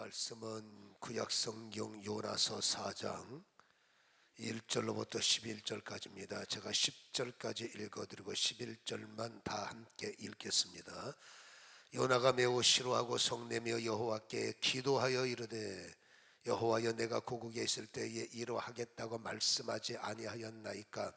말씀은 구약성경 요나서 4장 1절로부터 11절까지입니다. 제가 10절까지 읽어드리고 11절만 다 함께 읽겠습니다. 요나가 매우 싫어하고 성내며 여호와께 기도하여 이르되 여호와여, 내가 고국에 있을 때에 이러하겠다고 말씀하지 아니하였나이까?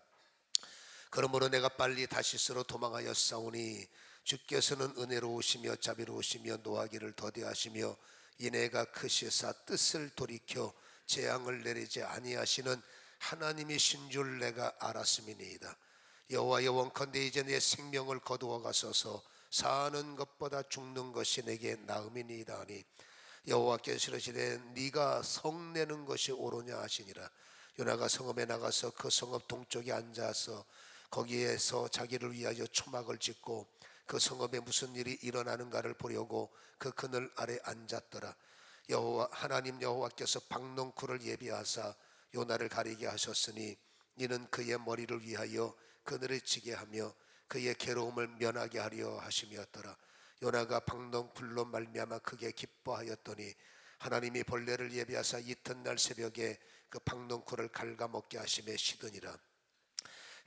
그러므로 내가 빨리 다시스로 도망하여 싸우니 주께서는 은혜로우시며 자비로우시며 노하기를 더디하시며 이내가 크시사 뜻을 돌이켜 재앙을 내리지 아니하시는 하나님이신 줄 내가 알았음이니이다. 여호와여, 원컨대 이제 내 생명을 거두어 가소서. 사는 것보다 죽는 것이 내게 나음이니이다 하니 여호와께서 이르시되 네가 성내는 것이 옳으냐 하시니라. 요나가 성읍에 나가서 그 성읍 동쪽에 앉아서 거기에서 자기를 위하여 초막을 짓고 그 성읍에 무슨 일이 일어나는가를 보려고 그 그늘 아래 앉았더라. 하나님 여호와께서 박농쿨을 예비하사 요나를 가리게 하셨으니 이는 그의 머리를 위하여 그늘에 지게 하며 그의 괴로움을 면하게 하려 하심이었더라. 요나가 박농쿨로 말미암아 크게 기뻐하였더니 하나님이 벌레를 예비하사 이튿날 새벽에 그 박농쿨을 갉아먹게 하심에 시드니라.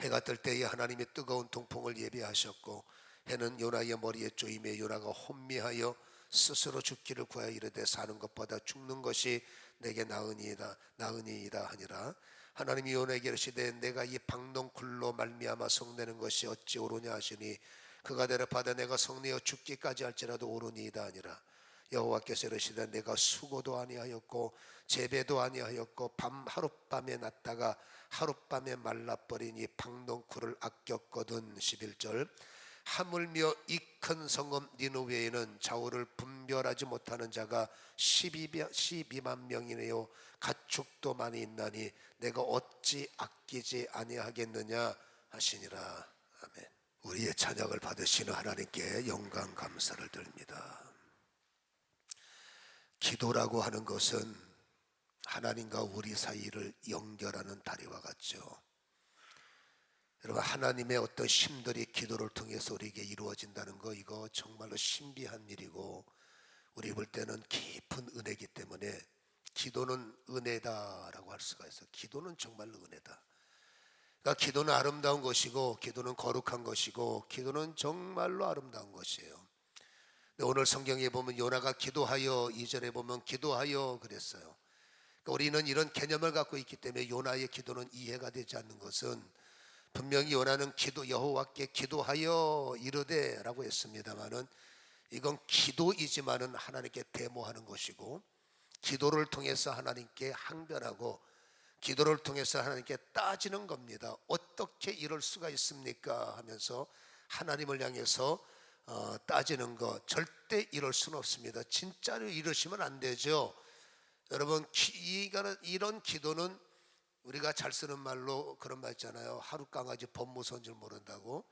해가 뜰 때에 하나님이 뜨거운 동풍을 예비하셨고 해는 요나의 머리에 쪼임에 요나가 혼미하여 스스로 죽기를 구하여 이르되 사는 것보다 죽는 것이 내게 나으니이다 하니라. 하나님이 요나에게 이르시되 내가 이 박농쿨로 말미암아 성내는 것이 어찌 옳으냐 하시니 그가 대답하되 내가 성내어 죽기까지 할지라도 옳으니이다 하니라. 여호와께서 이르시되 내가 수고도 아니하였고 재배도 아니하였고 하룻밤에 났다가 하룻밤에 말라버린 이 박농쿨을 아꼈거든. 11절. 하물며 이 큰 성읍 니느웨에는 좌우를 분별하지 못하는 자가 12만 명이네요. 가축도 많이 있나니 내가 어찌 아끼지 아니하겠느냐 하시니라. 아멘. 우리의 찬양을 받으시는 하나님께 영광 감사를 드립니다. 기도라고 하는 것은 하나님과 우리 사이를 연결하는 다리와 같죠. 여러분, 하나님의 어떤 힘들이 기도를 통해서 우리에게 이루어진다는 거, 이거 정말로 신비한 일이고 우리 볼 때는 깊은 은혜이기 때문에 기도는 은혜다라고 할 수가 있어요. 기도는 정말로 은혜다. 그러니까 기도는 아름다운 것이고 기도는 거룩한 것이고 기도는 정말로 아름다운 것이에요. 오늘 성경에 보면 요나가 기도하여, 2절에 보면 기도하여 그랬어요. 그러니까 우리는 이런 개념을 갖고 있기 때문에 요나의 기도는 이해가 되지 않는 것은, 분명히 요나는 여호와께 기도하여 이르되 라고 했습니다마는 이건 기도이지만은 하나님께 데모하는 것이고, 기도를 통해서 하나님께 항변하고 기도를 통해서 하나님께 따지는 겁니다. 어떻게 이럴 수가 있습니까 하면서 하나님을 향해서 따지는 것, 절대 이럴 수는 없습니다. 진짜로 이러시면 안 되죠. 여러분, 이런 기도는 우리가 잘 쓰는 말로 그런 말 있잖아요. 하루 강아지 법무서인 줄 모른다고.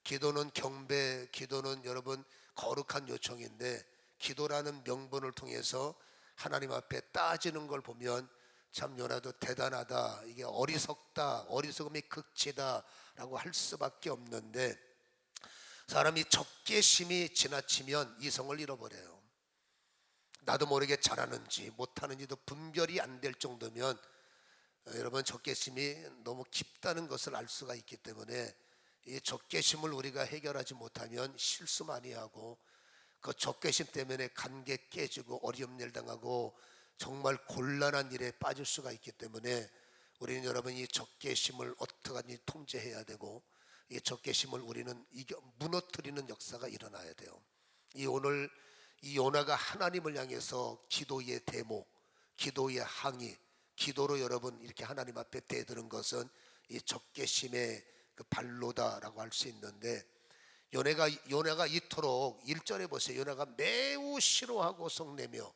기도는 경배, 기도는 여러분 거룩한 요청인데 기도라는 명분을 통해서 하나님 앞에 따지는 걸 보면 참 요나도 대단하다, 이게 어리석다, 어리석음이 극치다 라고 할 수밖에 없는데, 사람이 적개심이 지나치면 이성을 잃어버려요. 나도 모르게 잘하는지 못하는지도 분별이 안 될 정도면 여러분 적개심이 너무 깊다는 것을 알 수가 있기 때문에 이 적개심을 우리가 해결하지 못하면 실수 많이 하고 그 적개심 때문에 관계 깨지고 어려움 일 당하고 정말 곤란한 일에 빠질 수가 있기 때문에 우리는 여러분 이 적개심을 어떻게든지 통제해야 되고 이 적개심을 우리는 무너뜨리는 역사가 일어나야 돼요. 오늘 이 요나가 하나님을 향해서 기도의 데모, 기도의 항의, 기도로 여러분 이렇게 하나님 앞에 대드는 것은 이 적개심의 그 발로다라고 할 수 있는데, 요나가 이토록 1절에 보세요. 요나가 매우 싫어하고 성내며,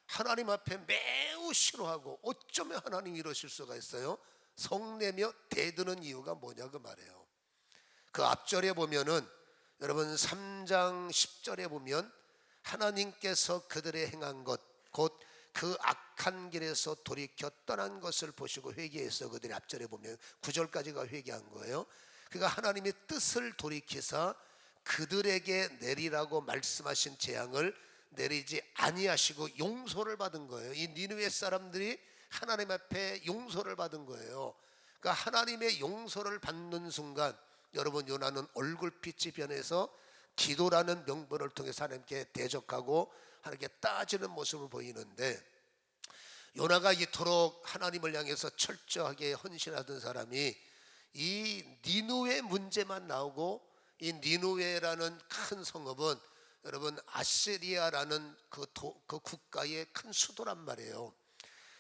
하나님 앞에 매우 싫어하고, 어쩌면 하나님이 이러실 수가 있어요? 성내며 대드는 이유가 뭐냐 그 말이에요. 그 앞절에 보면은 여러분 3장 10절에 보면 하나님께서 그들의 행한 것, 곧 그 악한 길에서 돌이켜 떠난 것을 보시고 회개해서, 그들이 앞절에 보면 9절까지가 회개한 거예요. 그러니까 하나님의 뜻을 돌이키사 그들에게 내리라고 말씀하신 재앙을 내리지 아니하시고 용서를 받은 거예요. 이 니느웨 사람들이 하나님 앞에 용서를 받은 거예요. 그러니까 하나님의 용서를 받는 순간 여러분, 요나는 얼굴빛이 변해서 기도라는 명분을 통해서 하나님께 대적하고 하나님께 따지는 모습을 보이는데, 요나가 이토록 하나님을 향해서 철저하게 헌신하던 사람이 이 니느웨 문제만 나오고, 이 니느웨라는 큰 성읍은 여러분 아시리아라는 그 국가의 큰 수도란 말이에요.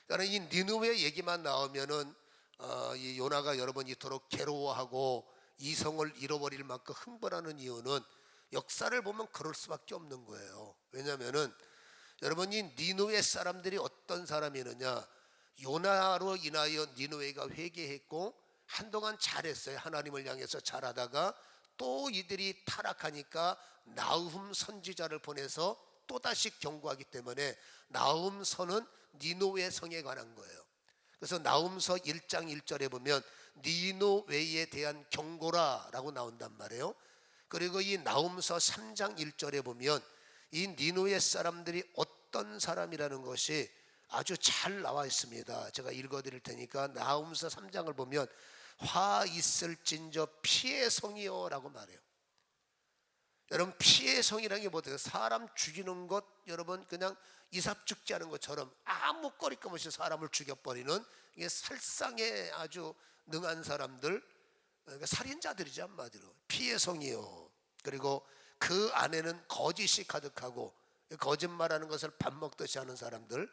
그러니까 이 니느웨 얘기만 나오면은 이 요나가 여러분 이토록 괴로워하고 이성을 잃어버릴 만큼 흥분하는 이유는 역사를 보면 그럴 수밖에 없는 거예요. 왜냐하면은 여러분, 이 니느웨 사람들이 어떤 사람이느냐, 요나로 인하여 니느웨가 회개했고 한동안 잘했어요. 하나님을 향해서 잘하다가 또 이들이 타락하니까 나훔 선지자를 보내서 또다시 경고하기 때문에 나훔서는 니느웨 성에 관한 거예요. 그래서 나훔서 1장 1절에 보면 니느웨에 대한 경고라라고 나온단 말이에요. 그리고 이 나훔서 3장 1절에 보면 이 니느웨 사람들이 어떤 사람이라는 것이 아주 잘 나와 있습니다. 제가 읽어드릴 테니까 나훔서 3장을 보면 화 있을진저 피의 성이요 라고 말해요. 여러분, 피의 성이라는 게 뭐예요? 사람 죽이는 것, 여러분 그냥 이삭 죽지 않은 것처럼 아무 거리낌 없이 사람을 죽여버리는, 이게 살상에 아주 능한 사람들, 그러니까 살인자들이죠, 한마디로. 피의 성이요. 그리고 그 안에는 거짓이 가득하고, 거짓말하는 것을 밥 먹듯이 하는 사람들,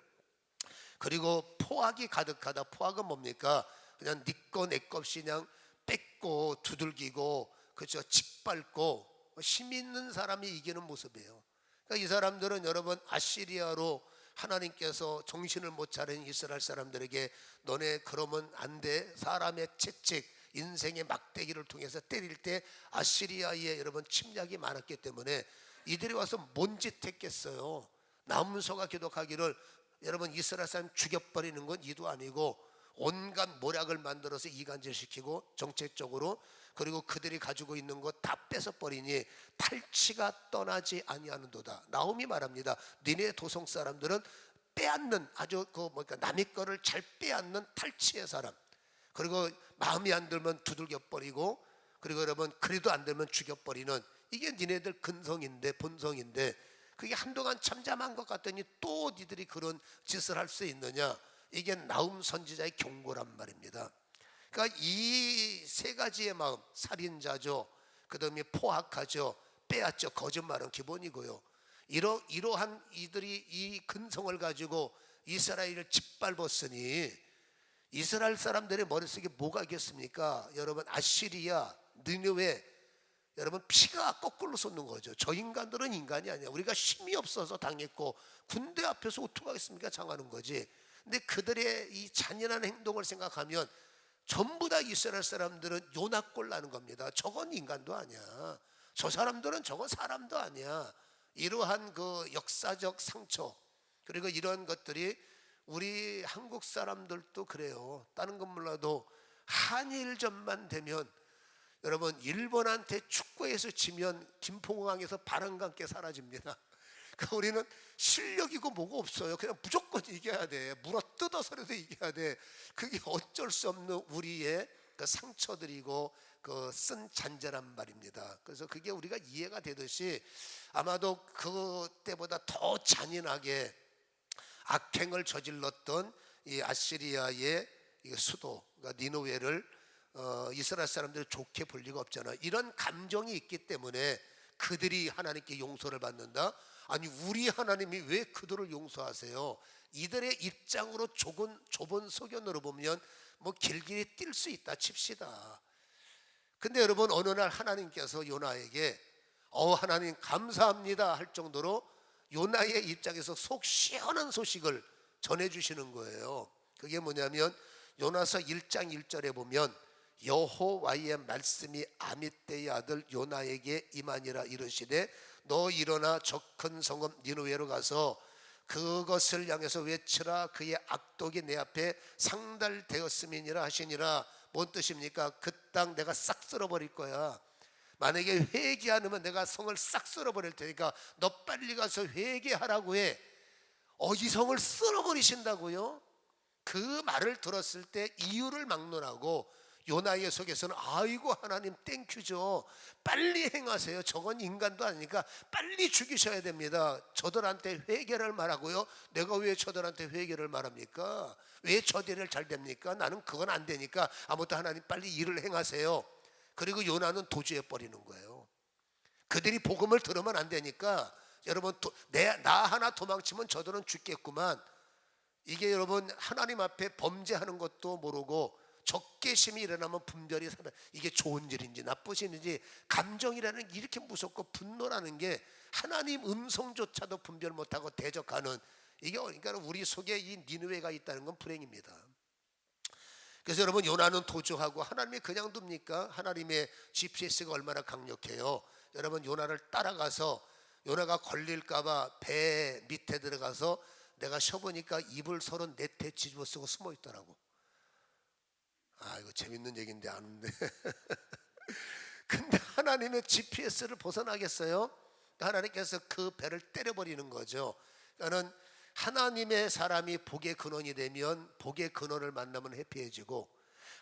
그리고 포악이 가득하다. 포악은 뭡니까? 그냥 니꺼 내꺼 없이 그냥 뺏고 두들기고, 그렇죠, 짓밟고 힘 있는 사람이 이기는 모습이에요. 그러니까 이 사람들은 여러분 아시리아로 하나님께서 정신을 못 차린 이스라엘 사람들에게 너네 그러면 안 돼, 사람의 채찍, 인생의 막대기를 통해서 때릴 때 아시리아에 여러분 침략이 많았기 때문에 이들이 와서 뭔 짓 했겠어요. 나훔서가 기록하기를 여러분 이스라엘 사람 죽여버리는 건 이도 아니고 온갖 모략을 만들어서 이간질시키고 정책적으로, 그리고 그들이 가지고 있는 것 다 뺏어버리니 탈취가 떠나지 아니하는도다. 나훔이 말합니다. 니네 도성 사람들은 빼앗는, 아주 남의 거를 잘 빼앗는 탈취의 사람, 그리고 마음이 안 들면 두들겨버리고, 그리고 여러분 그래도 안 되면 죽여버리는, 이게 니네들 근성인데, 본성인데, 그게 한동안 잠잠한 것 같더니 또 니들이 그런 짓을 할 수 있느냐. 이게 나훔 선지자의 경고란 말입니다. 그러니까 이 세 가지의 마음, 살인자죠, 그 다음에 포악하죠, 빼앗죠, 거짓말은 기본이고요. 이러한 이들이 이 근성을 가지고 이스라엘을 짓밟았으니 이스라엘 사람들의 머릿속에 뭐가 있겠습니까? 여러분 아시리아, 니느웨, 여러분 피가 거꾸로 솟는 거죠. 저 인간들은 인간이 아니야. 우리가 힘이 없어서 당했고 군대 앞에서 어떻게 하겠습니까? 장하는 거지. 근데 그들의 이 잔인한 행동을 생각하면 전부 다 이스라엘 사람들은 요나꼴 나는 겁니다. 저건 인간도 아니야. 저 사람들은 저건 사람도 아니야. 이러한 그 역사적 상처, 그리고 이런 것들이 우리 한국 사람들도 그래요. 다른 건 몰라도 한일전만 되면 여러분 일본한테 축구에서 지면 김포공항에서 바람과 함께 사라집니다. 그러니까 우리는 실력이고 뭐고 없어요. 그냥 무조건 이겨야 돼. 물어 뜯어서라도 이겨야 돼. 그게 어쩔 수 없는 우리의 그 상처들이고 그 쓴 잔재란 말입니다. 그래서 그게 우리가 이해가 되듯이 아마도 그때보다 더 잔인하게 악행을 저질렀던 이 아시리아의 수도, 그러니까 니느웨를 이스라엘 사람들이 좋게 볼 리가 없잖아요. 이런 감정이 있기 때문에 그들이 하나님께 용서를 받는다. 아니, 우리 하나님이 왜 그들을 용서하세요? 이들의 입장으로 좁은 소견으로 보면 뭐 길길이 뛸 수 있다 칩시다. 근데 여러분 어느 날 하나님께서 요나에게 하나님 감사합니다 할 정도로 요나의 입장에서 속 시원한 소식을 전해주시는 거예요. 그게 뭐냐면 요나서 1장 1절에 보면 여호와의 말씀이 아미떼의 아들 요나에게 임하니라. 이르시되 너 일어나 저 큰 성읍 니느웨로 가서 그것을 향해서 외치라. 그의 악독이 내 앞에 상달되었음이니라 하시니라. 뭔 뜻입니까? 그 땅 내가 싹 쓸어버릴 거야. 만약에 회개 안 하면 내가 성을 싹 쓸어버릴 테니까 너 빨리 가서 회개하라고 해. 이 성을 쓸어버리신다고요? 그 말을 들었을 때 이유를 막론하고 요나의 속에서는 아이고 하나님 땡큐죠, 빨리 행하세요, 저건 인간도 아니니까 빨리 죽이셔야 됩니다. 저들한테 회개를 말하고요. 내가 왜 저들한테 회개를 말합니까? 왜 저들을 잘 됩니까? 나는 그건 안 되니까 아무튼 하나님 빨리 일을 행하세요. 그리고 요나는 도주해 버리는 거예요. 그들이 복음을 들으면 안 되니까 여러분, 나 하나 도망치면 저들은 죽겠구만. 이게 여러분, 하나님 앞에 범죄하는 것도 모르고 적개심이 일어나면 분별이 사라. 이게 좋은 일인지 나쁜 일인지, 감정이라는 게 이렇게 무섭고 분노라는 게 하나님 음성조차도 분별 못하고 대적하는, 이게 그러니까 우리 속에 이 니느웨가 있다는 건 불행입니다. 그래서 여러분, 요나는 도주하고 하나님이 그냥 둡니까? 하나님의 GPS가 얼마나 강력해요. 여러분, 요나를 따라가서 요나가 걸릴까봐 배 밑에 들어가서 내가 쉬어보니까 이불 34태 뒤집어 쓰고 숨어 있더라고. 이거 재밌는 얘기인데 아는데 근데 하나님의 GPS를 벗어나겠어요? 하나님께서 그 배를 때려버리는 거죠. 그러니까 하나님의 사람이 복의 근원이 되면 복의 근원을 만나면 해피해지고,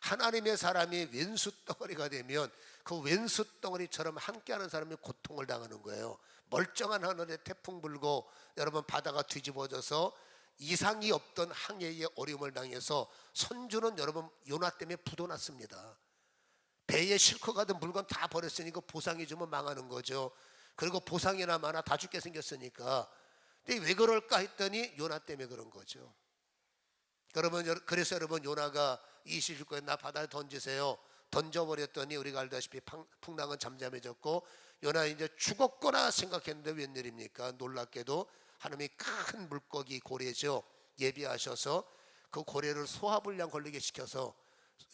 하나님의 사람이 왼수 덩어리가 되면 그 왼수 덩어리처럼 함께하는 사람이 고통을 당하는 거예요. 멀쩡한 하늘에 태풍 불고 여러분 바다가 뒤집어져서 이상이 없던 항해에 어려움을 당해서 선주는 여러분 요나 때문에 부도났습니다. 배에 싣고 가던 물건 다 버렸으니까 보상해 주면 망하는 거죠. 그리고 보상이나 마나 다 죽게 생겼으니까. 근데 왜 그럴까 했더니 요나 때문에 그런 거죠. 그래서 여러분, 요나가 29에 나 바다에 던지세요. 던져버렸더니 우리가 알다시피 풍랑은 잠잠해졌고 요나 이제 죽었구나 생각했는데 웬일입니까? 놀랍게도 하나님이 큰 물고기 고래죠, 예비하셔서 그 고래를 소화불량 걸리게 시켜서,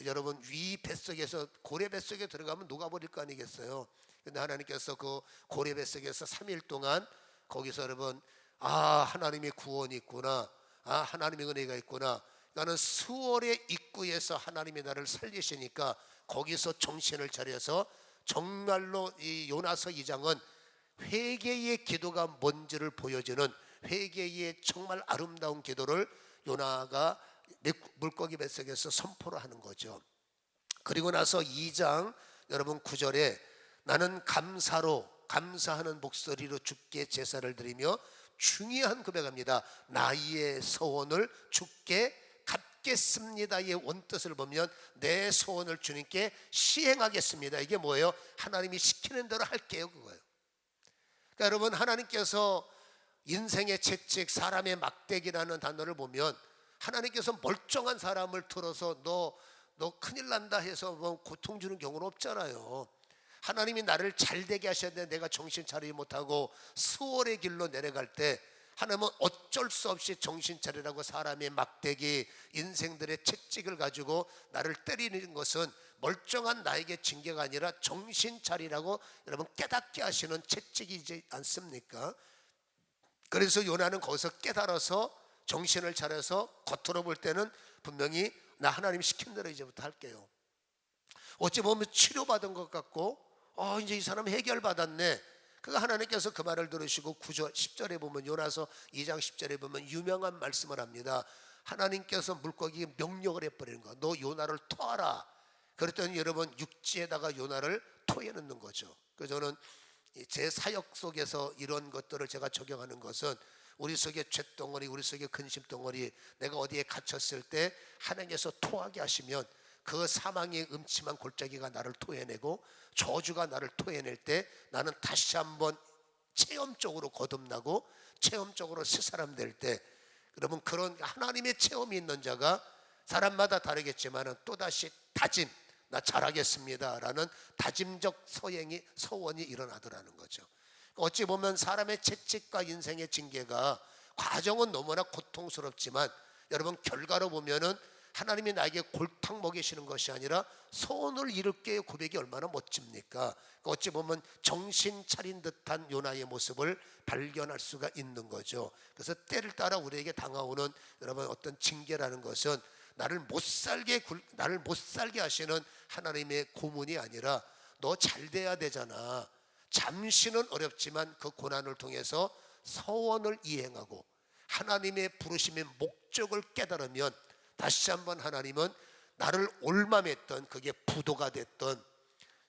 여러분 위 뱃속에서, 고래 뱃속에 들어가면 녹아버릴 거 아니겠어요? 근데 하나님께서 그 고래 뱃속에서 3일 동안 거기서 여러분, 하나님의 구원이 있구나, 하나님의 은혜가 있구나. 나는 수월의 입구에서 하나님이 나를 살리시니까 거기서 정신을 차려서 정말로 이 요나서 2장은 회개의 기도가 뭔지를 보여주는, 회개의 정말 아름다운 기도를 요나가 물고기 뱃속에서 선포를 하는 거죠. 그리고 나서 2장 여러분 9절에 나는 감사하는 목소리로 주께 제사를 드리며 중요한 고백합니다. 나의 소원을 주께 갚겠습니다의 원뜻을 보면 내 소원을 주님께 시행하겠습니다. 이게 뭐예요? 하나님이 시키는 대로 할게요, 그거예요. 그러니까 여러분, 하나님께서 인생의 채찍, 사람의 막대기라는 단어를 보면 하나님께서 멀쩡한 사람을 들어서 너 큰일 난다 해서 뭐 고통 주는 경우는 없잖아요. 하나님이 나를 잘되게 하셔야 되는데 내가 정신 차리지 못하고 수월의 길로 내려갈 때 하나님은 어쩔 수 없이 정신 차리라고 사람의 막대기, 인생들의 채찍을 가지고 나를 때리는 것은 멀쩡한 나에게 징계가 아니라 정신 차리라고 여러분 깨닫게 하시는 채찍이지 않습니까? 그래서 요나는 거기서 깨달아서 정신을 차려서 겉으로 볼 때는 분명히 나 하나님 시킨 대로 이제부터 할게요. 어찌 보면 치료받은 것 같고 이제 이 사람 해결받았네. 그 하나님께서 그 말을 들으시고 9절 10절에 보면, 요나서 2장 10절에 보면 유명한 말씀을 합니다. 하나님께서 물고기에 명령을 해버리는 거야. 너 요나를 토하라. 그랬더니 여러분 육지에다가 요나를 토해 넣는 거죠. 그래서 저는 제 사역 속에서 이런 것들을 제가 적용하는 것은 우리 속에 쇳덩어리, 우리 속에 근심덩어리, 내가 어디에 갇혔을 때 하나님께서 토하게 하시면 그 사망의 음침한 골짜기가 나를 토해내고 저주가 나를 토해낼 때 나는 다시 한번 체험적으로 거듭나고 체험적으로 새 사람 될 때, 여러분 그런 하나님의 체험이 있는 자가 사람마다 다르겠지만 또다시 다짐, 나 잘하겠습니다 라는 다짐적 서원이 일어나더라는 거죠. 어찌 보면 사람의 채찍과 인생의 징계가 과정은 너무나 고통스럽지만 여러분 결과로 보면은 하나님이 나에게 골탕 먹이시는 것이 아니라 소원을 이룰게의 고백이 얼마나 멋집니까? 어찌 보면 정신 차린 듯한 요나의 모습을 발견할 수가 있는 거죠. 그래서 때를 따라 우리에게 당하오는 여러분 어떤 징계라는 것은 나를 못 살게 하시는 하나님의 고문이 아니라 너 잘 돼야 되잖아. 잠시는 어렵지만 그 고난을 통해서 서원을 이행하고 하나님의 부르심의 목적을 깨달으면 다시 한번 하나님은 나를 올맘했던, 그게 부도가 됐던,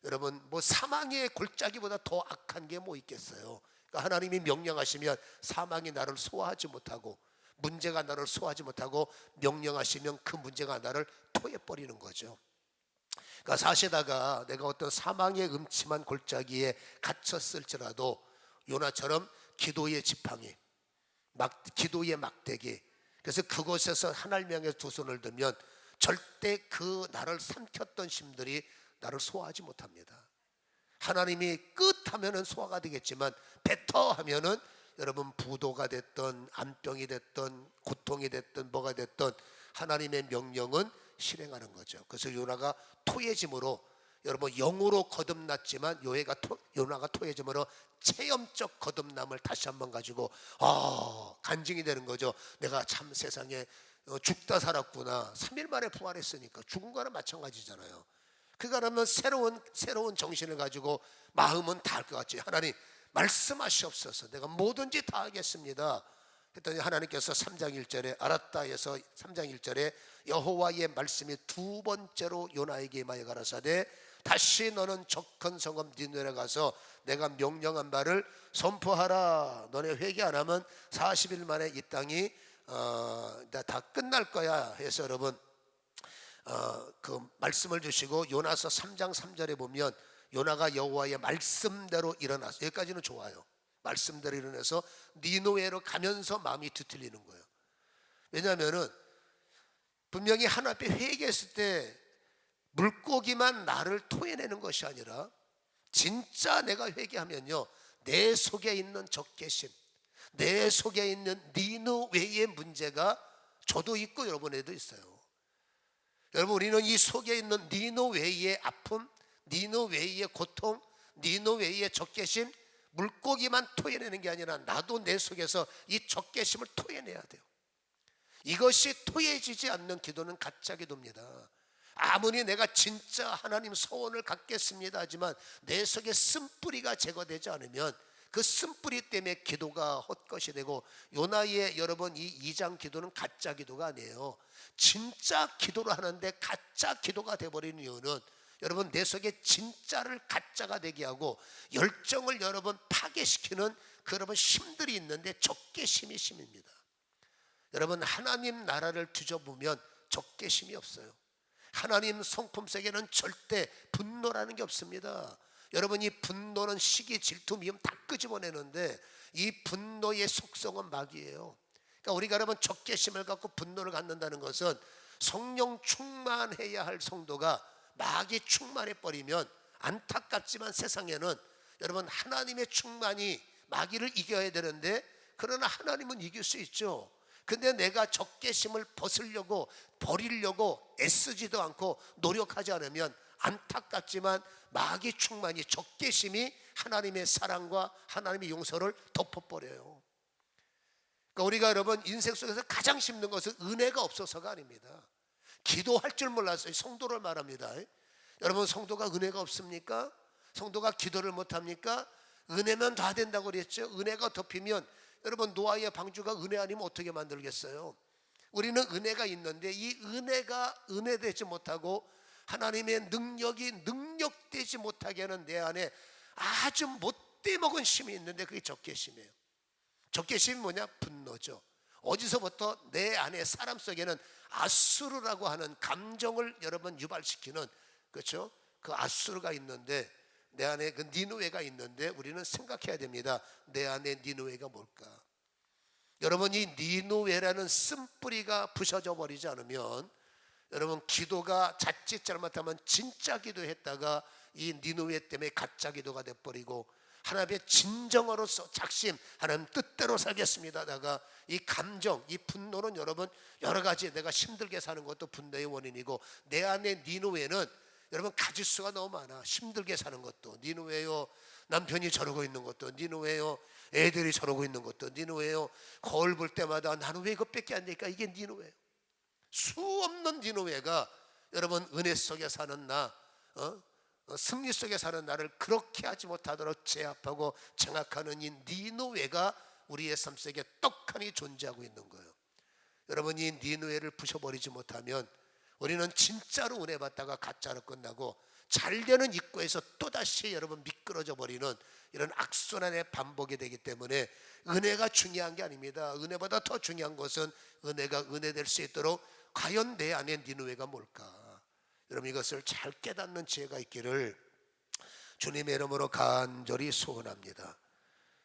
여러분 뭐 사망의 골짜기보다 더 악한 게 뭐 있겠어요. 그러니까 하나님이 명령하시면 사망이 나를 소화하지 못하고, 문제가 나를 소화하지 못하고 명령하시면 그 문제가 나를 토해버리는 거죠. 그러니까 사시다가 내가 어떤 사망의 음침한 골짜기에 갇혔을지라도 요나처럼 기도의 지팡이, 기도의 막대기, 그래서 그곳에서 하나님 향해 두 손을 들면 절대 그 나를 삼켰던 힘들이 나를 소화하지 못합니다. 하나님이 끝 하면은 소화가 되겠지만 뱉어 하면은 여러분 부도가 됐던 암병이 됐던 고통이 됐던 뭐가 됐던 하나님의 명령은 실행하는 거죠. 그래서 요나가 토해짐으로, 여러분 영으로 거듭났지만 요나가 토해짐으로 체험적 거듭남을 다시 한번 가지고 간증이 되는 거죠. 내가 참 세상에 죽다 살았구나. 3일 만에 부활했으니까 죽은 거나 마찬가지잖아요. 그러면 새로운 정신을 가지고 마음은 다할 것 같지. 하나님 말씀하시옵소서. 내가 뭐든지 다 하겠습니다. 했더니 하나님께서 3장 1절에 알았다 해서 3장 1절에 여호와의 말씀이 두 번째로 요나에게 임하여 가라사대 다시 너는 적 큰 성읍 니느웨에 가서 내가 명령한 바를 선포하라. 너네 회개 안 하면 40일 만에 이 땅이 다 끝날 거야 해서 여러분 그 말씀을 주시고 요나서 3장 3절에 보면 요나가 여호와의 말씀대로 일어났어. 여기까지는 좋아요. 말씀대로 일어나서 니느웨로 가면서 마음이 뒤틀리는 거예요. 왜냐하면은 분명히 하나님 앞에 회개했을 때 물고기만 나를 토해내는 것이 아니라 진짜 내가 회개하면요 내 속에 있는 적개심, 내 속에 있는 니느웨의 문제가 저도 있고 여러분에도 있어요. 여러분 우리는 이 속에 있는 니느웨의 아픔, 니느웨의 고통, 니느웨의 적개심, 물고기만 토해내는 게 아니라 나도 내 속에서 이 적개심을 토해내야 돼요. 이것이 토해지지 않는 기도는 가짜 기도입니다. 아무리 내가 진짜 하나님 소원을 갖겠습니다 하지만 내 속에 쓴뿌리가 제거되지 않으면 그 쓴뿌리 때문에 기도가 헛것이 되고, 요나의 여러분 이 2장 기도는 가짜 기도가 아니에요. 진짜 기도를 하는데 가짜 기도가 되어버리는 이유는 여러분 내 속에 진짜를 가짜가 되게 하고 열정을 여러분 파괴시키는 그 여러분 힘들이 있는데 적개심이 심입니다. 여러분 하나님 나라를 뒤져보면 적개심이 없어요. 하나님 성품 속에는 절대 분노라는 게 없습니다. 여러분 이 분노는 시기, 질투, 미움 다 끄집어내는데 이 분노의 속성은 마귀예요. 그러니까 우리가 여러분 적개심을 갖고 분노를 갖는다는 것은 성령 충만해야 할 성도가 마귀 충만해 버리면 안타깝지만 세상에는 여러분 하나님의 충만이 마귀를 이겨야 되는데, 그러나 하나님은 이길 수 있죠. 근데 내가 적개심을 벗으려고 버리려고 애쓰지도 않고 노력하지 않으면 안타깝지만 마귀 충만이, 적개심이 하나님의 사랑과 하나님의 용서를 덮어버려요. 그러니까 우리가 여러분 인생 속에서 가장 힘든 것은 은혜가 없어서가 아닙니다. 기도할 줄 몰랐어요. 성도를 말합니다. 여러분 성도가 은혜가 없습니까? 성도가 기도를 못합니까? 은혜면 다 된다고 그랬죠. 은혜가 덮이면 여러분 노아의 방주가 은혜 아니면 어떻게 만들겠어요? 우리는 은혜가 있는데 이 은혜가 은혜되지 못하고 하나님의 능력이 능력되지 못하게 하는 내 안에 아주 못돼 먹은 힘이 있는데 그게 적개심이에요. 적개심이 뭐냐? 분노죠. 어디서부터? 내 안에 사람 속에는 아수르라고 하는 감정을 여러분 유발시키는, 그렇죠? 그 아수르가 있는데 내 안에 그 니느웨가 있는데 우리는 생각해야 됩니다. 내 안에 니느웨가 뭘까? 여러분 이 니느웨라는 쓴뿌리가 부셔져 버리지 않으면 여러분 기도가 자칫 잘못하면 진짜 기도했다가 이 니느웨 때문에 가짜 기도가 돼버리고 하나님의 진정으로서 작심, 하나님 뜻대로 살겠습니다 다가 이 감정, 이 분노는 여러분 여러 가지, 내가 힘들게 사는 것도 분노의 원인이고 내 안에 니느웨는 여러분 가짓수가 너무 많아. 힘들게 사는 것도 니느웨요, 남편이 저러고 있는 것도 니느웨요, 애들이 저러고 있는 것도 니느웨요, 거울 볼 때마다 나는 왜 이것밖에 안 되니까 이게 니느웨요. 수 없는 니느웨가 여러분 은혜 속에 사는 나, 승리 속에 사는 나를 그렇게 하지 못하도록 제압하고 장악하는 이 니느웨가 우리의 삶 속에 떡하니 존재하고 있는 거예요. 여러분, 이 니느웨를 부셔버리지 못하면 우리는 진짜로 은혜 받다가 가짜로 끝나고 잘 되는 입구에서 또다시 여러분 미끄러져 버리는 이런 악순환의 반복이 되기 때문에 은혜가 중요한 게 아닙니다. 은혜보다 더 중요한 것은 은혜가 은혜될 수 있도록 과연 내 안에 니느웨가 뭘까? 여러분, 이것을 잘 깨닫는 지혜가 있기를 주님의 이름으로 간절히 소원합니다.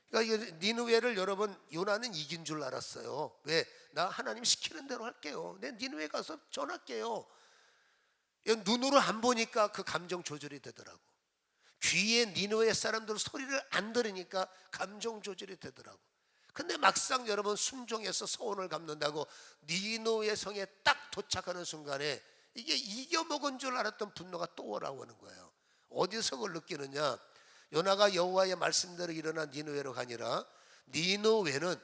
그러니까 니느웨를 여러분, 요나는 이긴 줄 알았어요. 왜? 나 하나님 시키는 대로 할게요. 내 니느웨 가서 전할게요. 눈으로 안 보니까 그 감정 조절이 되더라고. 귀에 니느웨 사람들 소리를 안 들으니까 감정 조절이 되더라고. 근데 막상 여러분 순종해서 소원을 갚는다고 니느웨 성에 딱 도착하는 순간에 이게 이겨먹은 줄 알았던 분노가 또 올라오는 거예요. 어디서 그걸 느끼느냐? 요나가 여호와의 말씀대로 일어나 니느웨로 가니라. 니느웨는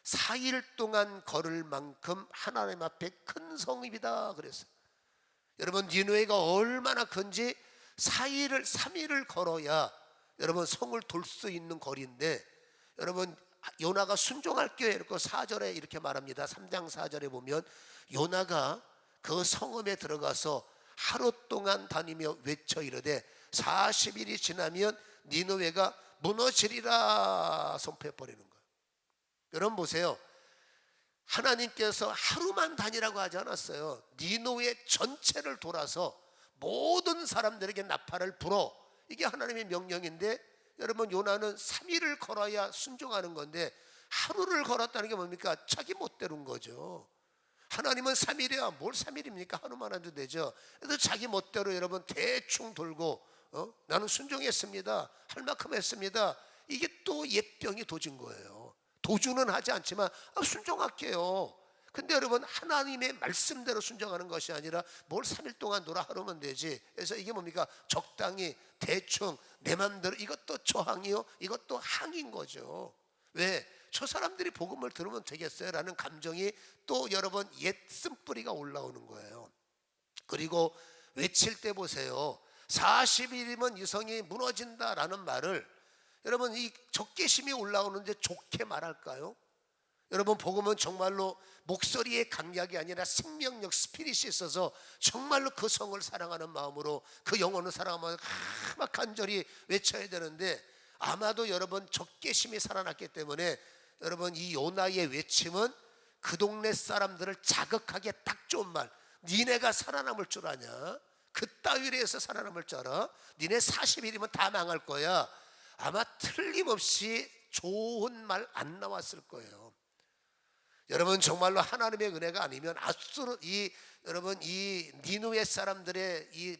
4일 동안 걸을 만큼 하나님 앞에 큰 성읍이다 그랬어요. 여러분, 니느웨가 얼마나 큰지 3일을 걸어야 여러분 성을 돌 수 있는 거리인데, 여러분 요나가 순종할게요 이렇게 4절에 이렇게 말합니다. 3장 4절에 보면 요나가 그 성읍에 들어가서 하루 동안 다니며 외쳐 이르되 40일이 지나면 니느웨가 무너지리라 선포해버리는 거예요. 여러분 보세요. 하나님께서 하루만 다니라고 하지 않았어요. 니느웨 전체를 돌아서 모든 사람들에게 나팔을 불어. 이게 하나님의 명령인데, 여러분 요나는 3일을 걸어야 순종하는 건데 하루를 걸었다는 게 뭡니까? 자기 멋대로인 거죠. 하나님은 3일이야. 뭘 3일입니까? 하루만 해도 되죠. 그래서 자기 멋대로 여러분 대충 돌고 나는 순종했습니다. 할 만큼 했습니다. 이게 또 옛병이 도진 거예요. 도주는 하지 않지만 순종할게요. 근데 여러분, 하나님의 말씀대로 순종하는 것이 아니라 뭘 3일 동안 놀아 하루면 되지. 그래서 이게 뭡니까? 적당히 대충 내 맘대로. 이것도 저항이요, 이것도 항인 거죠. 왜? 저 사람들이 복음을 들으면 되겠어요 라는 감정이 또 여러분 옛 쓴뿌리가 올라오는 거예요. 그리고 외칠 때 보세요. 40일이면 이 성이 무너진다라는 말을 여러분 이 적개심이 올라오는데 좋게 말할까요? 여러분, 복음은 정말로 목소리의 강약이 아니라 생명력, 스피릿이 있어서 정말로 그 성을 사랑하는 마음으로 그 영혼을 사랑하면 막 간절히 외쳐야 되는데, 아마도 여러분 적개심이 살아났기 때문에 여러분 이 요나의 외침은 그 동네 사람들을 자극하기에 딱 좋은 말. 니네가 살아남을 줄 아냐? 그따위로 해서 살아남을 줄 알아? 니네 40일이면 다 망할 거야. 아마 틀림없이 좋은 말 안 나왔을 거예요. 여러분, 정말로 하나님의 은혜가 아니면 여러분 이 니느웨 사람들의 이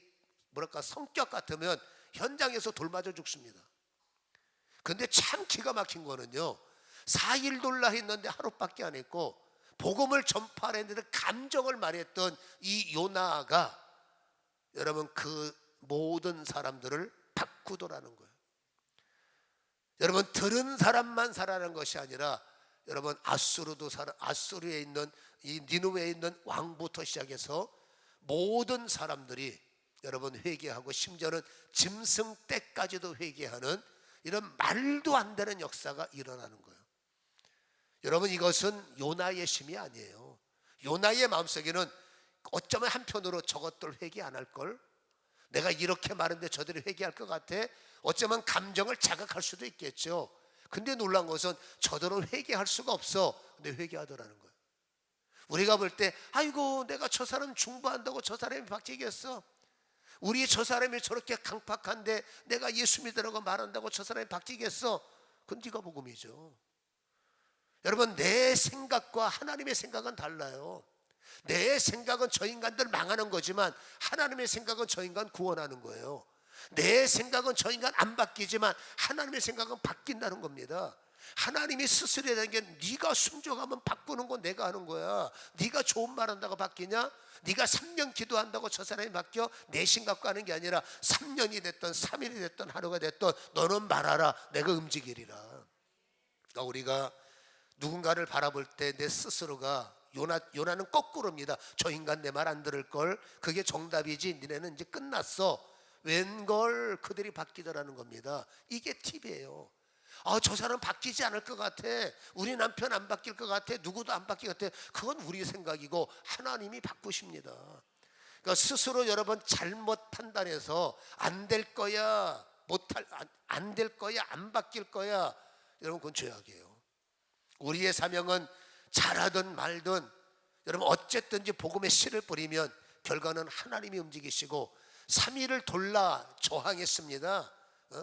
뭐랄까 성격 같으면 현장에서 돌 맞아 죽습니다. 근데 참 기가 막힌 거는요, 4일 돌라 했는데 하루밖에 안 했고 복음을 전파하려 했는데 감정을 말했던 이 요나가 여러분 그 모든 사람들을 바꾸더라는 거예요. 여러분, 들은 사람만 살아나는 것이 아니라 여러분 아수르에 있는 이 니느웨에 있는 왕부터 시작해서 모든 사람들이 여러분 회개하고 심지어는 짐승 때까지도 회개하는 이런 말도 안 되는 역사가 일어나는 거예요. 여러분, 이것은 요나의 심이 아니에요. 요나의 마음속에는 어쩌면 한편으로 저것들 회개 안 할걸? 내가 이렇게 말했는데 저들이 회개할 것 같아? 어쩌면 감정을 자극할 수도 있겠죠. 근데 놀란 것은 저들은 회개할 수가 없어. 근데 회개하더라는 거예요. 우리가 볼 때 아이고 내가 저 사람 중보한다고 저 사람이 바뀌겠어? 우리 저 사람이 저렇게 강팍한데 내가 예수 믿으라고 말한다고 저 사람이 바뀌겠어? 그건 네가 복음이죠. 여러분, 내 생각과 하나님의 생각은 달라요. 내 생각은 저 인간들 망하는 거지만 하나님의 생각은 저 인간 구원하는 거예요. 내 생각은 저 인간 안 바뀌지만 하나님의 생각은 바뀐다는 겁니다. 하나님이 스스로 해야 되는 게 네가 순종하면 바꾸는 건 내가 하는 거야. 네가 좋은 말 한다고 바뀌냐? 네가 3년 기도한다고 저 사람이 바뀌어? 내 생각과 하는 게 아니라 3년이 됐든 3일이 됐든 하루가 됐든 너는 말하라. 내가 움직이리라. 그러니까 우리가 누군가를 바라볼 때 내 스스로가 요나는 거꾸로입니다. 저 인간 내 말 안 들을 걸. 그게 정답이지. 니네는 이제 끝났어. 웬걸 그들이 바뀌더라는 겁니다. 이게 팁이에요. 저 사람 바뀌지 않을 것 같아, 우리 남편 안 바뀔 것 같아, 누구도 안 바뀔 것 같아. 그건 우리 생각이고 하나님이 바꾸십니다. 그러니까 스스로 여러분 잘못 판단해서 안 될 거야, 안 될 거야, 안 바뀔 거야, 여러분 그건 죄악이에요. 우리의 사명은 잘하든 말든 여러분 어쨌든지 복음의 씨를 뿌리면 결과는 하나님이 움직이시고 3일을 돌라 저항했습니다.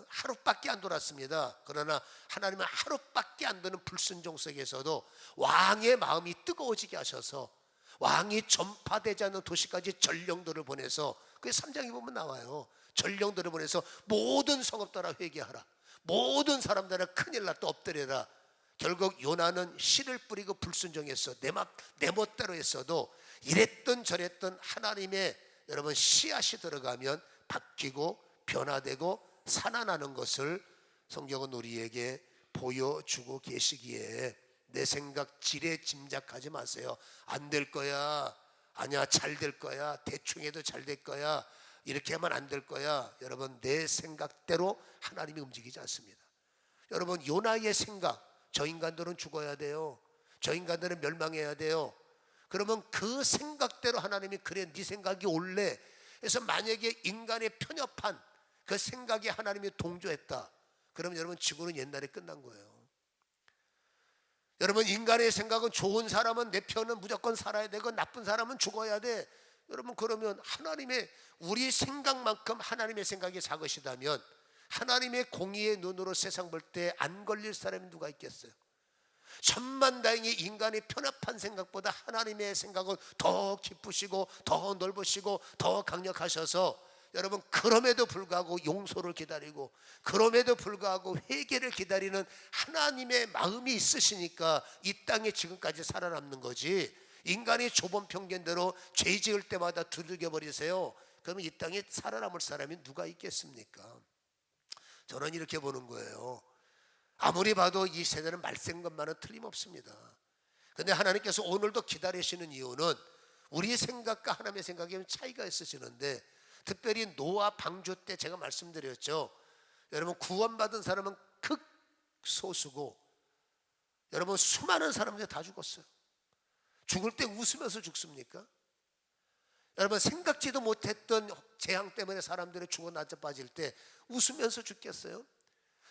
하루밖에 안 돌았습니다. 그러나 하나님은 하루밖에 안 되는 불순종 속에서도 왕의 마음이 뜨거워지게 하셔서 왕이 전파되지 않는 도시까지 전령들을 보내서, 그게 3장에 보면 나와요. 전령들을 보내서 모든 성읍들아 회개하라, 모든 사람들아 큰일 났다 엎드려라. 결국 요나는 씨를 뿌리고 불순종했어. 내 멋대로 했어도 이랬던 저랬던 하나님의 여러분 씨앗이 들어가면 바뀌고 변화되고 살아나는 것을 성경은 우리에게 보여주고 계시기에 내 생각 지레 짐작하지 마세요. 안 될 거야, 아니야 잘 될 거야, 대충 해도 잘 될 거야, 이렇게 하면 안 될 거야. 여러분 내 생각대로 하나님이 움직이지 않습니다. 여러분 요나의 생각, 저 인간들은 죽어야 돼요, 저 인간들은 멸망해야 돼요. 그러면 그 생각대로 하나님이 그래 네 생각이 옳래. 그래서 만약에 인간의 편협한 그 생각에 하나님이 동조했다, 그러면 여러분 지구는 옛날에 끝난 거예요. 여러분 인간의 생각은 좋은 사람은 내 편은 무조건 살아야 되고 나쁜 사람은 죽어야 돼. 여러분 그러면 하나님의 우리 생각만큼 하나님의 생각이 작으시다면 하나님의 공의의 눈으로 세상 볼 때 안 걸릴 사람이 누가 있겠어요? 천만다행히 인간의 편협한 생각보다 하나님의 생각은 더 깊으시고 더 넓으시고 더 강력하셔서 여러분 그럼에도 불구하고 용서를 기다리고 그럼에도 불구하고 회개를 기다리는 하나님의 마음이 있으시니까 이 땅에 지금까지 살아남는 거지. 인간의 좁은 편견대로 죄 지을 때마다 두들겨 버리세요. 그러면 이 땅에 살아남을 사람이 누가 있겠습니까? 저는 이렇게 보는 거예요. 아무리 봐도 이 세대는 말센 것만은 틀림없습니다. 그런데 하나님께서 오늘도 기다리시는 이유는 우리 생각과 하나님의 생각에 차이가 있으시는데, 특별히 노아 방주 때 제가 말씀드렸죠. 여러분 구원받은 사람은 극소수고 여러분 수많은 사람들이 다 죽었어요. 죽을 때 웃으면서 죽습니까? 여러분 생각지도 못했던 재앙 때문에 사람들이 죽어 나져 빠질 때 웃으면서 죽겠어요?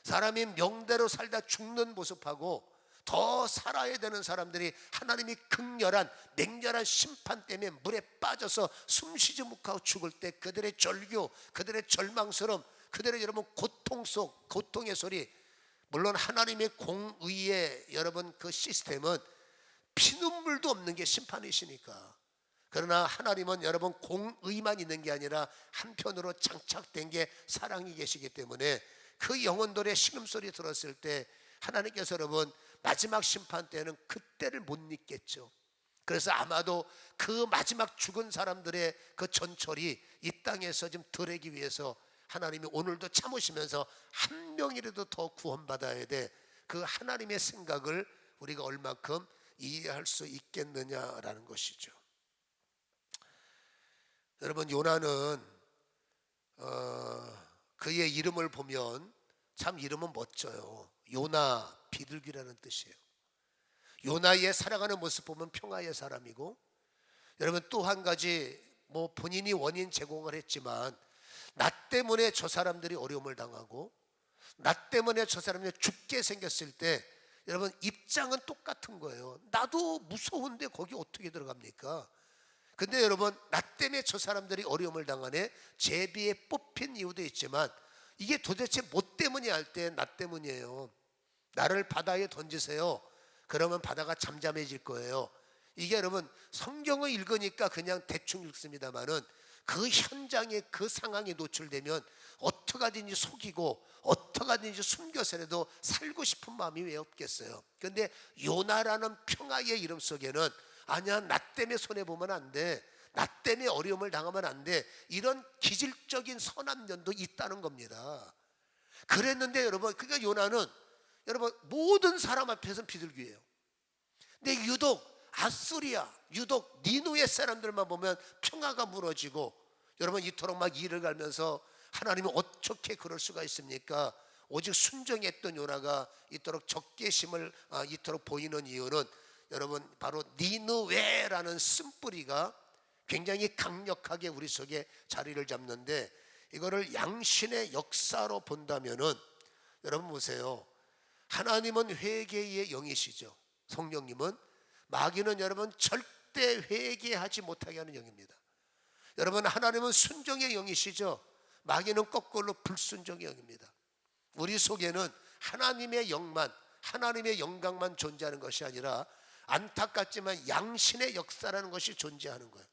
사람이 명대로 살다 죽는 모습하고 더 살아야 되는 사람들이 하나님이 극렬한 맹렬한 심판 때문에 물에 빠져서 숨쉬지 못하고 죽을 때 그들의 절규, 그들의 절망스러움, 그들의 여러분 고통 속 고통의 소리, 물론 하나님의 공의의 여러분 그 시스템은 피눈물도 없는 게 심판이시니까. 그러나 하나님은 여러분 공의만 있는 게 아니라 한편으로 장착된 게 사랑이 계시기 때문에 그 영혼들의 신음소리 들었을 때 하나님께서 여러분 마지막 심판 때는 그때를 못 잊겠죠. 그래서 아마도 그 마지막 죽은 사람들의 그 전철이 이 땅에서 좀 덜하기 위해서 하나님이 오늘도 참으시면서 한 명이라도 더 구원받아야 돼. 그 하나님의 생각을 우리가 얼만큼 이해할 수 있겠느냐라는 것이죠. 여러분 요나는 그의 이름을 보면 참 이름은 멋져요. 요나, 비둘기라는 뜻이에요. 요나의 살아가는 모습 보면 평화의 사람이고, 여러분 또 한 가지 뭐 본인이 원인 제공을 했지만 나 때문에 저 사람들이 어려움을 당하고 나 때문에 저 사람이 죽게 생겼을 때 여러분 입장은 똑같은 거예요. 나도 무서운데 거기 어떻게 들어갑니까? 근데 여러분 나 때문에 저 사람들이 어려움을 당하네, 제비에 뽑힌 이유도 있지만 이게 도대체 뭐 때문이야 할 때 나 때문이에요. 나를 바다에 던지세요. 그러면 바다가 잠잠해질 거예요. 이게 여러분 성경을 읽으니까 그냥 대충 읽습니다만은 그 현장에 그 상황에 노출되면 어떻게 하든지 속이고 어떻게 하든지 숨겨서라도 살고 싶은 마음이 왜 없겠어요. 그런데 요나라는 평화의 이름 속에는 아니야 나 때문에 손해보면 안 돼, 나 때문에 어려움을 당하면 안 돼, 이런 기질적인 선한 면도 있다는 겁니다. 그랬는데 여러분 그러니까 요나는 여러분 모든 사람 앞에서는 비둘기예요. 근데 유독 아수리아, 유독 니누의 사람들만 보면 평화가 무너지고 여러분 이토록 막 이를 갈면서 하나님이 어떻게 그럴 수가 있습니까? 오직 순종했던 요나가 이토록 적개심을 이토록 보이는 이유는 여러분 바로 니느웨라는 쓴뿌리가 굉장히 강력하게 우리 속에 자리를 잡는데, 이거를 양신의 역사로 본다면은 여러분 보세요. 하나님은 회개의 영이시죠. 성령님은. 마귀는 여러분 절대 회개하지 못하게 하는 영입니다. 여러분, 하나님은 순종의 영이시죠. 마귀는 거꾸로 불순종의 영입니다. 우리 속에는 하나님의 영만, 하나님의 영광만 존재하는 것이 아니라 안타깝지만 양신의 역사라는 것이 존재하는 거예요.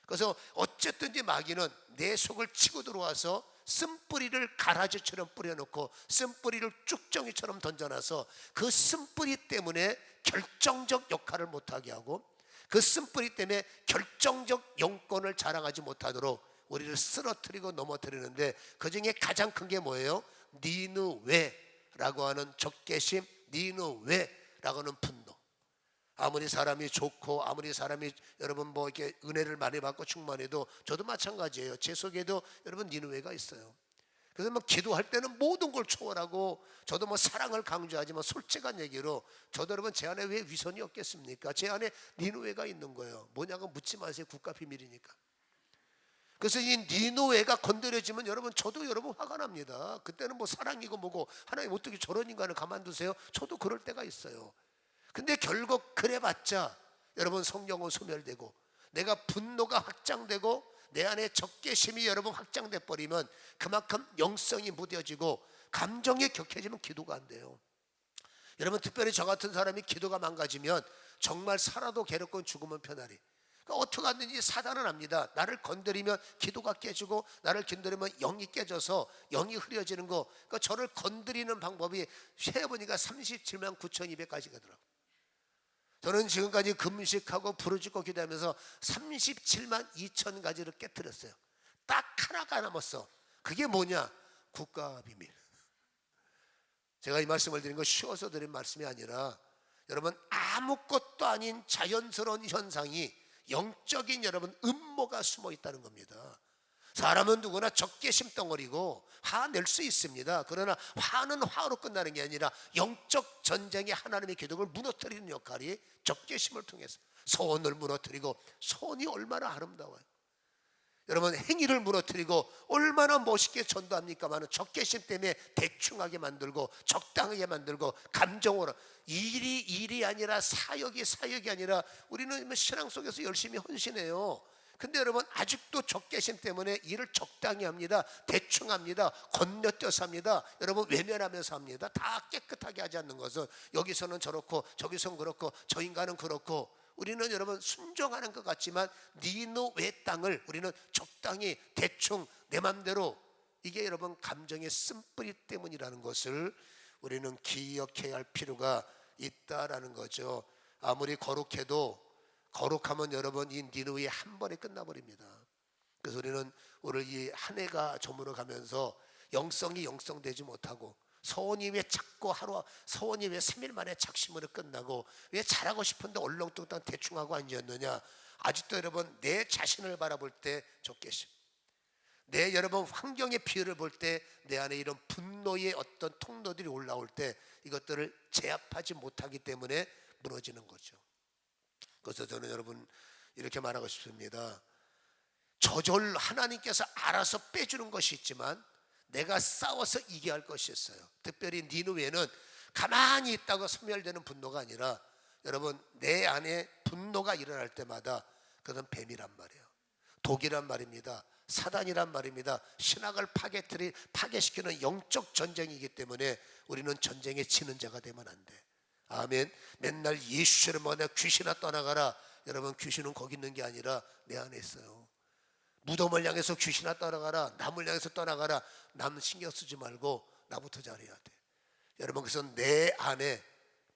그래서 어쨌든지 마귀는 내 속을 치고 들어와서 쓴뿌리를 가라지처럼 뿌려놓고 쓴뿌리를 쭉정이처럼 던져놔서 그 쓴뿌리 때문에 결정적 역할을 못하게 하고, 그 쓴뿌리 때문에 결정적 영권을 자랑하지 못하도록 우리를 쓰러뜨리고 넘어뜨리는데, 그 중에 가장 큰 게 뭐예요? 니느웨라고 하는 적개심, 니느웨라고 하는 분노. 아무리 사람이 좋고 아무리 사람이 여러분 뭐 이렇게 은혜를 많이 받고 충만해도 저도 마찬가지예요. 제 속에도 여러분 니느웨가 있어요. 그래서 뭐 기도할 때는 모든 걸 초월하고, 저도 뭐 사랑을 강조하지만 솔직한 얘기로 저도 여러분 제 안에 왜 위선이 없겠습니까? 제 안에 니느웨가 있는 거예요. 뭐냐고 묻지 마세요. 국가 비밀이니까. 그래서 이 니느웨가 건드려지면 여러분 저도 여러분 화가 납니다. 그때는 뭐 사랑이고 뭐고, 하나님 어떻게 저런 인간을 가만두세요? 저도 그럴 때가 있어요. 근데 결국 그래봤자 여러분 성령은 소멸되고, 내가 분노가 확장되고 내 안에 적개심이 여러분 확장돼 버리면 그만큼 영성이 무뎌지고 감정이 격해지면 기도가 안 돼요. 여러분, 특별히 저 같은 사람이 기도가 망가지면 정말 살아도 괴롭고 죽으면 편하리. 그러니까 어떻게 하든지 사단은 압니다. 나를 건드리면 기도가 깨지고, 나를 건드리면 영이 깨져서 영이 흐려지는 거. 그러니까 저를 건드리는 방법이 세어보니까 37만 9,200가지가 더라고요. 저는 지금까지 금식하고 부르짖고 기도하면서 37만 2천 가지를 깨뜨렸어요. 딱 하나가 남았어. 그게 뭐냐? 국가 비밀. 제가 이 말씀을 드린 거 쉬워서 드린 말씀이 아니라, 여러분 아무것도 아닌 자연스러운 현상이 영적인 여러분 음모가 숨어 있다는 겁니다. 사람은 누구나 적개심 덩어리고 화낼 수 있습니다. 그러나 화는 화로 끝나는 게 아니라 영적 전쟁의 하나님의 기둥을 무너뜨리는 역할이 적개심을 통해서, 소원을 무너뜨리고, 소원이 얼마나 아름다워요. 여러분 행위를 무너뜨리고 얼마나 멋있게 전도합니까만, 적개심 때문에 대충하게 만들고 적당하게 만들고, 감정으로 일이 아니라 사역이 아니라 우리는 신앙 속에서 열심히 헌신해요. 근데 여러분 아직도 적개심 때문에 일을 적당히 합니다. 대충 합니다. 건너뛰어서 합니다. 여러분 외면하면서 합니다. 다 깨끗하게 하지 않는 것은, 여기서는 저렇고 저기서는 그렇고 저 인간은 그렇고, 우리는 여러분 순종하는 것 같지만 니느웨 땅을 우리는 적당히 대충 내 맘대로, 이게 여러분 감정의 쓴뿌리 때문이라는 것을 우리는 기억해야 할 필요가 있다라는 거죠. 아무리 거룩해도 거룩하면 여러분 이 니느웨 한 번에 끝나버립니다. 그래서 우리는 오늘 이 한 해가 저물어 가면서 영성이 영성되지 못하고, 소원이 왜 자꾸 소원이 왜 3일 만에 작심으로 끝나고, 왜 잘하고 싶은데 얼렁뚱땅 대충하고 앉았느냐? 아직도 여러분 내 자신을 바라볼 때 적개심, 내 여러분 환경의 비율을 볼 때 내 안에 이런 분노의 어떤 통로들이 올라올 때 이것들을 제압하지 못하기 때문에 무너지는 거죠. 그래서 저는 여러분 이렇게 말하고 싶습니다. 저절 하나님께서 알아서 빼주는 것이 있지만 내가 싸워서 이겨야 할 것이 있어요. 특별히 니느웨는 가만히 있다고 소멸되는 분노가 아니라, 여러분 내 안에 분노가 일어날 때마다 그건 뱀이란 말이에요. 독이란 말입니다. 사단이란 말입니다. 신학을 파괴시키는 영적 전쟁이기 때문에 우리는 전쟁에 지는 자가 되면 안 돼. 아멘. 맨날 예수를 뭐냐 귀신아 떠나가라. 여러분 귀신은 거기 있는 게 아니라 내 안에 있어요. 무덤을 향해서 귀신아 떠나가라, 남을 향해서 떠나가라. 남 신경 쓰지 말고 나부터 잘해야 돼. 여러분, 그래서 내 안에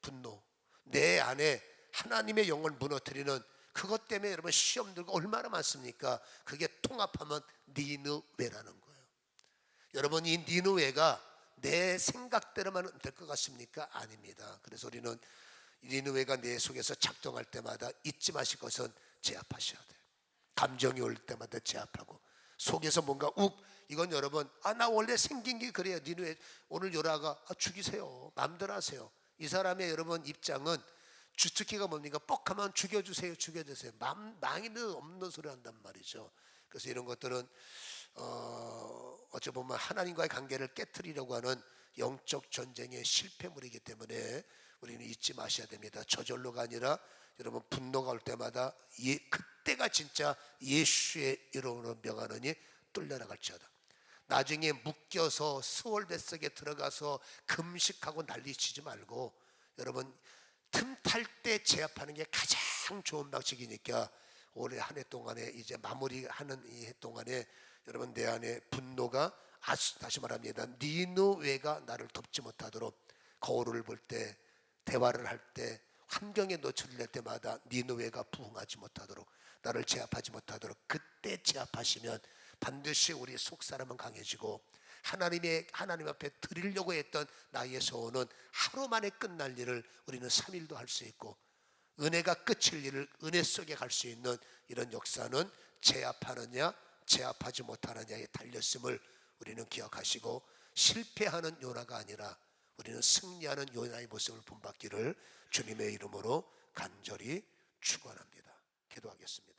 분노, 내 안에 하나님의 영을 무너뜨리는 그것 때문에 여러분 시험 들고 얼마나 많습니까? 그게 통합하면 니느웨라는 거예요. 여러분 이 니느웨가 내 생각대로만 될 것 같습니까? 아닙니다. 그래서 우리는 니느웨가 내 속에서 작동할 때마다 잊지 마실 것은 제압하셔야 돼요. 감정이 올 때마다 제압하고, 속에서 뭔가 이건 여러분, 나 원래 생긴 게 그래요. 니누에 오늘 요나가 죽이세요. 마음대로 하세요. 이 사람의 여러분 입장은 주특기가 뭡니까? 뻑하면 죽여주세요, 죽여주세요. 망이는 없는 소리 한단 말이죠. 그래서 이런 것들은 어찌 보면 하나님과의 관계를 깨트리려고 하는 영적 전쟁의 실패물이기 때문에 우리는 잊지 마셔야 됩니다. 저절로가 아니라 여러분 분노가 올 때마다 그때가 진짜 예수의 이름으로 명하느니 뚫려나갈지어다. 나중에 묶여서 스월 뱃속에 들어가서 금식하고 난리치지 말고 여러분 틈탈 때 제압하는 게 가장 좋은 방식이니까 올해 한 해 동안에 이제 마무리하는 이 해 동안에 여러분 내 안에 분노가 다시 말합니다. 니느웨가 나를 덮지 못하도록 거울을 볼 때 대화를 할 때 환경에 노출될 때마다 니느웨가 부흥하지 못하도록 나를 제압하지 못하도록 그때 제압하시면 반드시 우리 속사람은 강해지고 하나님 앞에 드리려고 했던 나의 소원은 하루 만에 끝날 일을 우리는 3일도 할 수 있고 은혜가 끝일 일을 은혜 속에 갈 수 있는 이런 역사는 제압하느냐 제압하지 못하느냐에 달렸음을 우리는 기억하시고 실패하는 요나가 아니라 우리는 승리하는 요나의 모습을 본받기를 주님의 이름으로 간절히 축원합니다. 기도하겠습니다.